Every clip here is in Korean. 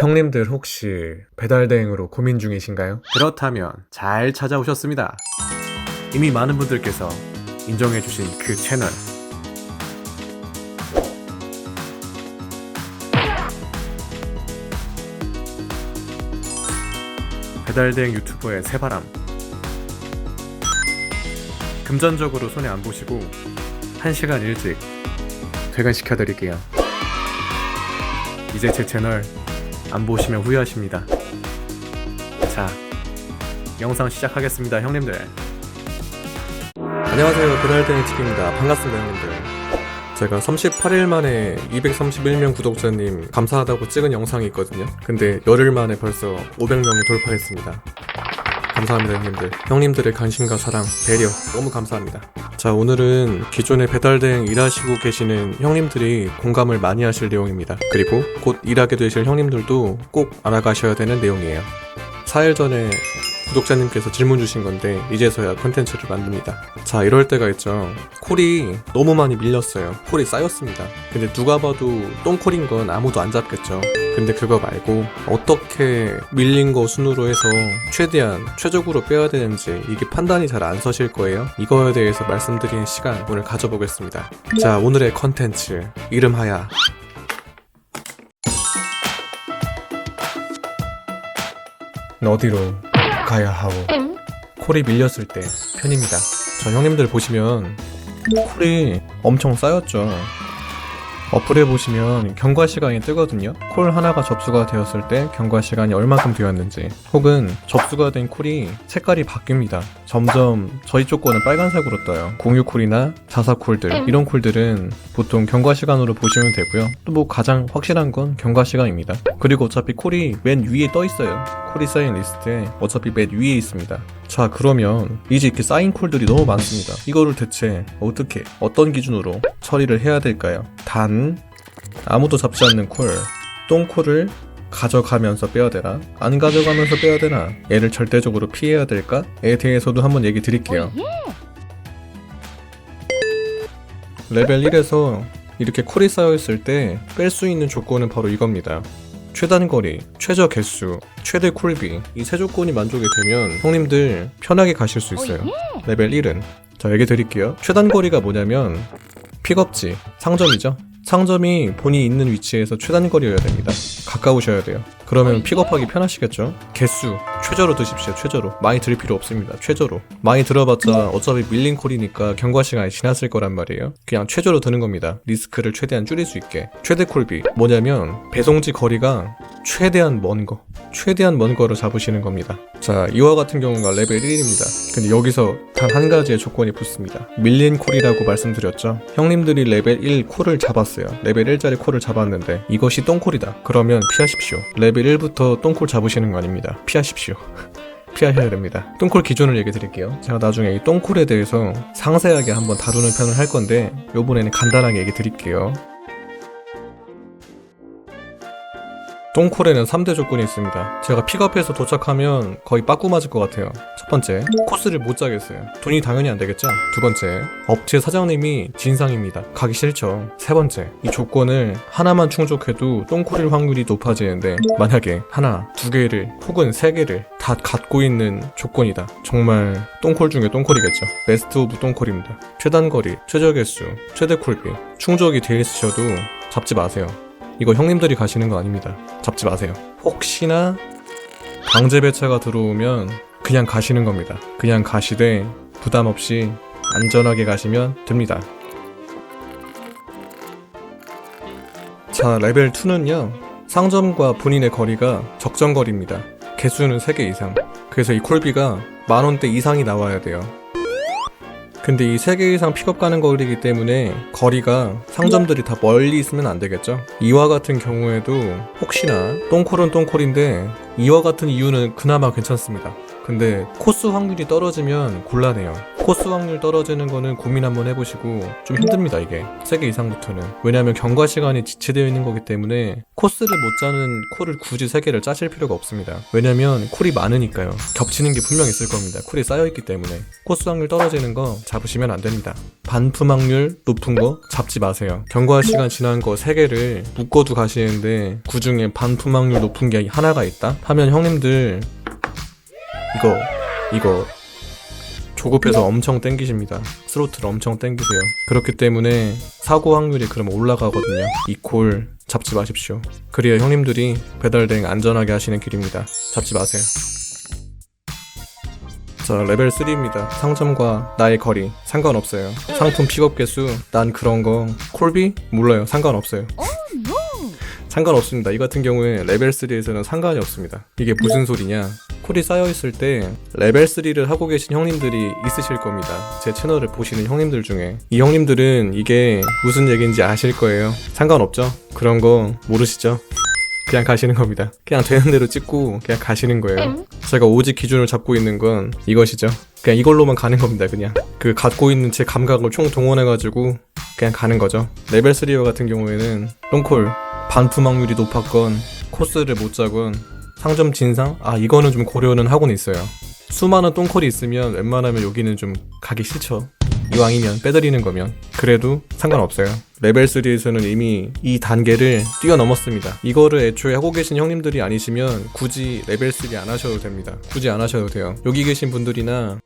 형님들 혹시 배달대행으로 고민 중이신가요? 그렇다면 잘 찾아오셨습니다. 이미 많은 분들께서 인정해주신 그 채널, 배달대행 유튜버의 새바람. 금전적으로 손해 안 보시고 1시간 일찍 퇴근시켜드릴게요. 이제 제 채널 안 보시면 후회하십니다. 자, 영상 시작하겠습니다, 형님들. 안녕하세요, 배달대행 TV입니다. 반갑습니다, 형님들. 제가 38일 만에 231명 구독자님 감사하다고 찍은 영상이 있거든요. 근데 열흘 만에 벌써 500명이 돌파했습니다. 감사합니다, 형님들. 형님들의 관심과 사랑, 배려 너무 감사합니다. 자, 오늘은 기존에 배달대행 일하시고 계시는 형님들이 공감을 많이 하실 내용입니다. 그리고 곧 일하게 되실 형님들도 꼭 알아가셔야 되는 내용이에요. 4일 전에 구독자님께서 질문 주신 건데 이제서야 콘텐츠를 만듭니다. 자, 이럴 때가 있죠. 콜이 너무 많이 밀렸어요. 콜이 쌓였습니다. 근데 누가 봐도 똥콜인 건 아무도 안 잡겠죠. 근데 그거 말고 어떻게 밀린 거 순으로 해서 최대한 최적으로 빼야 되는지 이게 판단이 잘 안 서실 거예요. 이거에 대해서 말씀드리는 시간 오늘 가져보겠습니다. 자, 오늘의 컨텐츠 이름하야 어디로 가야 하오? 콜이 밀렸을 때 편입니다. 자, 형님들 보시면 콜이 엄청 쌓였죠. 어플에 보시면 경과 시간이 뜨거든요. 콜 하나가 접수가 되었을 때 경과 시간이 얼마큼 되었는지, 혹은 접수가 된 콜이 색깔이 바뀝니다. 점점 저희 쪽 거는 빨간색으로 떠요. 공유 콜이나 자사 콜들, 이런 콜들은 보통 경과 시간으로 보시면 되고요. 또 뭐 가장 확실한 건 경과 시간입니다. 그리고 어차피 콜이 맨 위에 떠 있어요. 콜이 쌓인 리스트에 어차피 맨 위에 있습니다. 자, 그러면 이제 이렇게 쌓인 콜들이 너무 많습니다. 이거를 대체 어떻게, 어떤 기준으로 처리를 해야 될까요? 단, 아무도 잡지 않는 콜, 똥콜을 가져가면서 빼야 되나? 안 가져가면서 빼야 되나? 얘를 절대적으로 피해야 될까?에 대해서도 한번 얘기 드릴게요. 레벨 1에서 이렇게 콜이 쌓여있을 때 뺄 수 있는 조건은 바로 이겁니다. 최단거리, 최저 개수, 최대 콜비, 이 세 조건이 만족이 되면 형님들 편하게 가실 수 있어요. 레벨 1은 자, 얘기 드릴게요. 최단거리가 뭐냐면 픽업지, 상점이죠. 상점이 본인이 있는 위치에서 최단거리여야 됩니다. 가까우셔야 돼요. 그러면 픽업하기 편하시겠죠? 개수, 최저로 드십시오. 최저로. 많이 들 필요 없습니다. 최저로. 많이 들어봤자 어차피 밀린 콜이니까 경과 시간이 지났을 거란 말이에요. 그냥 최저로 드는 겁니다. 리스크를 최대한 줄일 수 있게. 최대 콜비 뭐냐면 배송지 거리가 최대한 먼 거, 최대한 먼 거를 잡으시는 겁니다. 자, 이와 같은 경우가 레벨 1입니다. 근데 여기서 단 한 가지의 조건이 붙습니다. 밀린 콜이라고 말씀드렸죠. 형님들이 레벨 1 콜을 잡았어요. 레벨 1짜리 콜을 잡았는데 이것이 똥콜이다. 그러면 피하십시오. 레벨 1부터 똥콜 잡으시는 거 아닙니다. 피하십시오. 피하셔야 됩니다. 똥콜 기준을 얘기 드릴게요. 제가 나중에 이 똥콜에 대해서 상세하게 한번 다루는 편을 할 건데 요번에는 간단하게 얘기 드릴게요. 똥콜에는 3대 조건이 있습니다. 제가 픽업해서 도착하면 거의 빠꾸 맞을 것 같아요. 첫 번째, 코스를 못 짜겠어요. 돈이 당연히 안 되겠죠? 두 번째, 업체 사장님이 진상입니다. 가기 싫죠? 세 번째, 이 조건을 하나만 충족해도 똥콜일 확률이 높아지는데 만약에 하나, 두 개를 혹은 세 개를 다 갖고 있는 조건이다. 정말 똥콜 중에 똥콜이겠죠. 베스트 오브 똥콜입니다. 최단거리, 최저 개수, 최대 콜비 충족이 되어 있으셔도 잡지 마세요. 이거 형님들이 가시는 거 아닙니다. 잡지 마세요. 혹시나 강제 배차가 들어오면 그냥 가시는 겁니다. 그냥 가시되 부담 없이 안전하게 가시면 됩니다. 자, 레벨 2는요. 상점과 본인의 거리가 적정거리입니다. 개수는 3개 이상. 그래서 이 콜비가 10,000원대 이상이 나와야 돼요. 근데 이 3개 이상 픽업 가는 거리이기 때문에 거리가 상점들이 다 멀리 있으면 안 되겠죠? 이와 같은 경우에도 혹시나 똥콜은 똥콜인데 이와 같은 이유는 그나마 괜찮습니다. 근데 코스 확률이 떨어지면 곤란해요. 코스 확률 떨어지는 거는 고민 한번 해보시고 좀 힘듭니다. 이게 3개 이상부터는. 왜냐하면 경과 시간이 지체되어 있는 거기 때문에 코스를 못 짜는 콜을 굳이 3개를 짜실 필요가 없습니다. 왜냐면 콜이 많으니까요. 겹치는 게 분명 있을 겁니다. 콜이 쌓여있기 때문에. 코스 확률 떨어지는 거 잡으시면 안 됩니다. 반품 확률 높은 거 잡지 마세요. 경과 시간 지난 거 3개를 묶어도 가시는데 그 중에 반품 확률 높은 게 하나가 있다? 하면 형님들 이거 조급해서 엄청 땡기십니다. 스로틀 엄청 땡기세요. 그렇기 때문에 사고 확률이 그럼 올라가거든요. 이 콜 잡지 마십시오. 그래야 형님들이 배달 대행 안전하게 하시는 길입니다. 잡지 마세요. 자, 레벨 3입니다. 상점과 나의 거리 상관없어요. 상품 픽업 개수 난 그런 거 콜비? 몰라요. 상관없어요. 상관없습니다. 이 같은 경우에 레벨 3에서는 상관이 없습니다. 이게 무슨 소리냐? 콜이 쌓여있을 때 레벨 3를 하고 계신 형님들이 있으실 겁니다. 제 채널을 보시는 형님들 중에. 이 형님들은 이게 무슨 얘기인지 아실 거예요. 상관없죠? 그런 거 모르시죠? 그냥 가시는 겁니다. 그냥 되는 대로 찍고 그냥 가시는 거예요. 제가 오직 기준을 잡고 있는 건 이것이죠. 그냥 이걸로만 가는 겁니다. 그냥 그 갖고 있는 제 감각을 총 동원해가지고 그냥 가는 거죠. 레벨 3와 같은 경우에는 똥콜 반품 확률이 높았건 코스를 못 짜건 상점 진상? 이거는 좀 고려는 하고는 있어요. 수많은 똥콜이 있으면 웬만하면 여기는 좀 가기 싫죠. 이왕이면 빼드리는 거면. 그래도 상관없어요. 레벨 3에서는 이미 이 단계를 뛰어넘었습니다. 이거를 애초에 하고 계신 형님들이 아니시면 굳이 레벨 3 안 하셔도 됩니다. 굳이 안 하셔도 돼요. 여기 계신 분들이나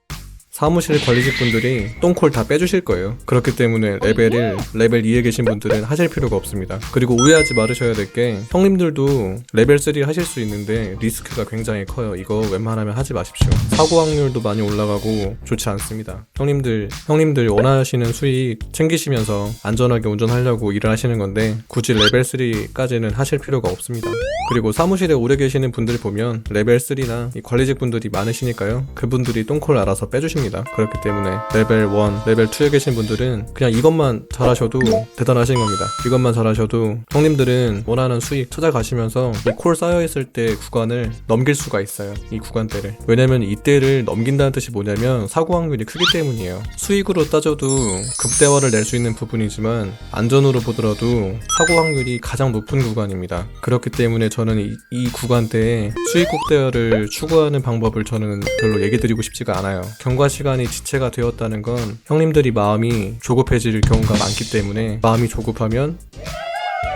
사무실 관리직 분들이 똥콜 다 빼주실 거예요. 그렇기 때문에 레벨 1, 레벨 2에 계신 분들은 하실 필요가 없습니다. 그리고 오해하지 말으셔야 될 게 형님들도 레벨 3 하실 수 있는데 리스크가 굉장히 커요. 이거 웬만하면 하지 마십시오. 사고 확률도 많이 올라가고 좋지 않습니다. 형님들 원하시는 수익 챙기시면서 안전하게 운전하려고 일을 하시는 건데 굳이 레벨 3까지는 하실 필요가 없습니다. 그리고 사무실에 오래 계시는 분들 보면 레벨 3나 관리직 분들이 많으시니까요. 그분들이 똥콜 알아서 빼주십니다. 그렇기 때문에 레벨 1, 레벨 2에 계신 분들은 그냥 이것만 잘하셔도 대단하신 겁니다. 이것만 잘하셔도 형님들은 원하는 수익 찾아가시면서 이 콜 쌓여있을 때 구간을 넘길 수가 있어요. 이 구간대를. 왜냐면 이때를 넘긴다는 뜻이 뭐냐면 사고 확률이 크기 때문이에요. 수익으로 따져도 극대화를 낼 수 있는 부분이지만 안전으로 보더라도 사고 확률이 가장 높은 구간입니다. 그렇기 때문에 저는 이 구간대에 수익 극대화를 추구하는 방법을 저는 별로 얘기 드리고 싶지가 않아요. 경과 시간이 지체가 되었다는 건 형님들이 마음이 조급해질 경우가 많기 때문에 마음이 조급하면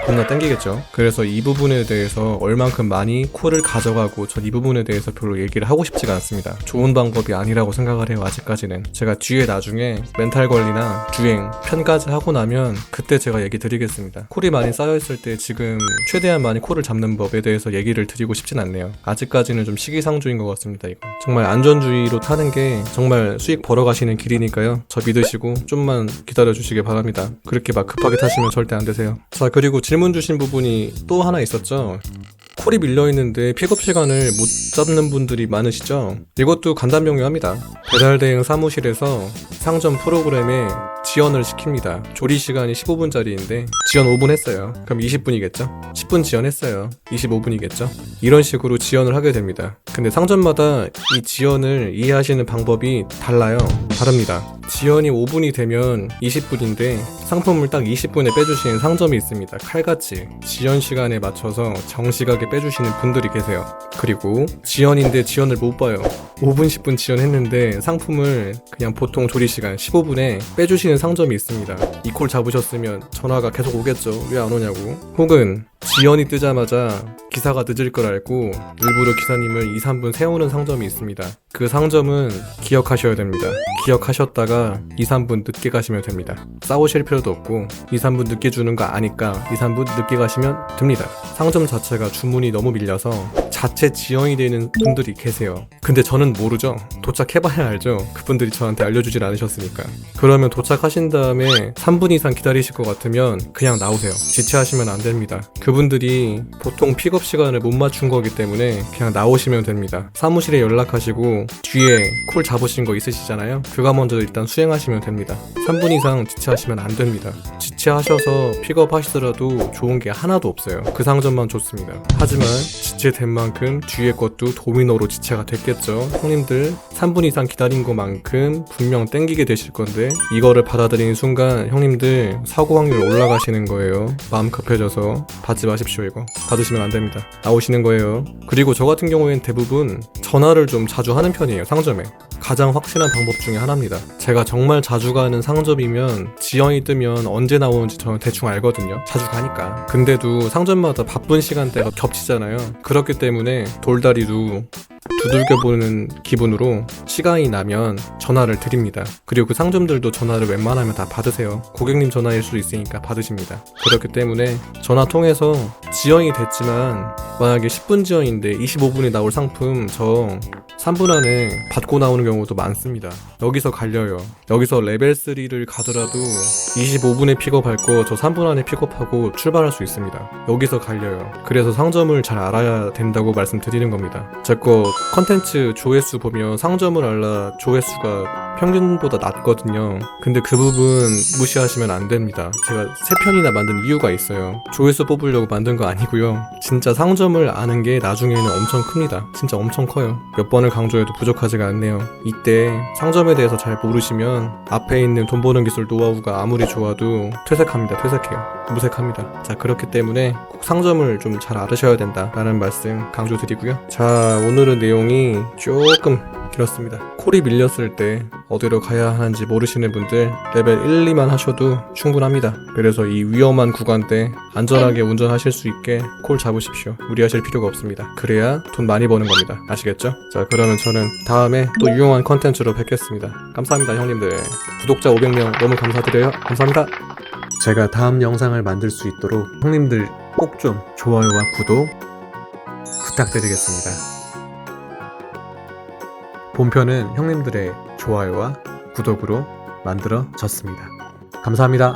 겁나 땡기겠죠. 그래서 이 부분에 대해서 얼만큼 많이 콜을 가져가고 전 이 부분에 대해서 별로 얘기를 하고 싶지가 않습니다. 좋은 방법이 아니라고 생각을 해요. 아직까지는. 제가 뒤에 나중에 멘탈 관리나 주행, 편까지 하고 나면 그때 제가 얘기 드리겠습니다. 콜이 많이 쌓여있을 때 지금 최대한 많이 콜을 잡는 법에 대해서 얘기를 드리고 싶진 않네요. 아직까지는 좀 시기상조인 것 같습니다. 이거 정말 안전주의로 타는 게 정말 수익 벌어가시는 길이니까요. 저 믿으시고 좀만 기다려주시길 바랍니다. 그렇게 막 급하게 타시면 절대 안 되세요. 자, 그리고 질문 주신 부분이 또 하나 있었죠. 콜이 밀려있는데 픽업 시간을 못 잡는 분들이 많으시죠? 이것도 간단 명료합니다. 배달 대행 사무실에서 상점 프로그램에 지연을 시킵니다. 조리 시간이 15분짜리인데 지연 5분 했어요. 그럼 20분이겠죠? 10분 지연했어요. 25분이겠죠? 이런 식으로 지연을 하게 됩니다. 근데 상점마다 이 지연을 이해하시는 방법이 달라요. 다릅니다. 지연이 5분이 되면 20분인데 상품을 딱 20분에 빼주시는 상점이 있습니다. 칼같이 지연 시간에 맞춰서 정시각에 빼주시는 분들이 계세요. 그리고 지연인데 지연을 못 봐요. 5분 10분 지연했는데 상품을 그냥 보통 조리 시간 15분에 빼주시는 상점이 있습니다. 이 콜 잡으셨으면 전화가 계속 오겠죠. 왜 안 오냐고. 혹은 지연이 뜨자마자 기사가 늦을 걸 알고 일부러 기사님을 2, 3분 세우는 상점이 있습니다. 그 상점은 기억하셔야 됩니다. 기억하셨다가 2, 3분 늦게 가시면 됩니다. 싸우실 필요도 없고 2, 3분 늦게 주는 거 아니까 2, 3분 늦게 가시면 됩니다. 상점 자체가 주문이 너무 밀려서 자체 지연이 되는 분들이 계세요. 근데 저는 모르죠. 도착해봐야 알죠. 그분들이 저한테 알려주질 않으셨으니까. 그러면 도착하신 다음에 3분 이상 기다리실 것 같으면 그냥 나오세요. 지체하시면 안 됩니다. 그분들이 보통 픽업 시간을 못 맞춘 거기 때문에 그냥 나오시면 됩니다. 사무실에 연락하시고 뒤에 콜 잡으신 거 있으시잖아요. 그거 먼저 일단 수행하시면 됩니다. 3분 이상 지체하시면 안 됩니다. 지체하셔서 픽업 하시더라도 좋은 게 하나도 없어요. 그 상점만 좋습니다. 하지만 지체된 만큼 뒤에 것도 도미노로 지체가 됐겠죠. 형님들 3분 이상 기다린 것만큼 분명 땡기게 되실 건데 이거를 받아들이는 순간 형님들 사고 확률 올라가시는 거예요. 마음 급해져서 받지 마십시오. 이거 받으시면 안 됩니다. 나오시는 거예요. 그리고 저 같은 경우에는 대부분 전화를 좀 자주 하는 편이에요. 상점에. 가장 확실한 방법 중에 하나입니다. 제가 정말 자주 가는 상점이면 지형이 뜨면 언제 나오는지 저는 대충 알거든요. 자주 가니까. 근데도 상점마다 바쁜 시간대가 겹치잖아요. 그렇기 때문에 돌다리도 두들겨보는 기분으로 시간이 나면 전화를 드립니다. 그리고 그 상점들도 전화를 웬만하면 다 받으세요. 고객님 전화일 수도 있으니까 받으십니다. 그렇기 때문에 전화 통해서 지연이 됐지만 만약에 10분 지연인데 25분에 나올 상품 저 3분 안에 받고 나오는 경우도 많습니다. 여기서 갈려요. 여기서 레벨 3를 가더라도 25분에 픽업할 거 저 3분 안에 픽업하고 출발할 수 있습니다. 여기서 갈려요. 그래서 상점을 잘 알아야 된다고 말씀드리는 겁니다. 제 거 컨텐츠 조회수 보면 상점을 알아 조회수가 평균보다 낮거든요. 근데 그 부분 무시하시면 안 됩니다. 제가 3편이나 만든 이유가 있어요. 조회수 뽑으려고 만든 거 아니고요. 진짜 상점을 아는 게 나중에는 엄청 큽니다. 진짜 엄청 커요. 몇 번을 강조해도 부족하지가 않네요. 이때 상점에 대해서 잘 모르시면 앞에 있는 돈 버는 기술 노하우가 아무리 좋아도 퇴색합니다. 퇴색해요. 무색합니다. 자, 그렇기 때문에 꼭 상점을 좀 잘 알으셔야 된다라는 말씀 강조드리고요. 자, 오늘은 내용이 조금 길었습니다. 콜이 밀렸을 때 어디로 가야 하는지 모르시는 분들 레벨 1, 2만 하셔도 충분합니다. 그래서 이 위험한 구간 때 안전하게 운전하실 수 있게 콜 잡으십시오. 무리하실 필요가 없습니다. 그래야 돈 많이 버는 겁니다. 아시겠죠? 자, 그러면 저는 다음에 또 유용한 컨텐츠로 뵙겠습니다. 감사합니다, 형님들. 구독자 500명 너무 감사드려요. 감사합니다. 제가 다음 영상을 만들 수 있도록 형님들 꼭 좀 좋아요와 구독 부탁드리겠습니다. 본편은 형님들의 좋아요와 구독으로 만들어졌습니다. 감사합니다.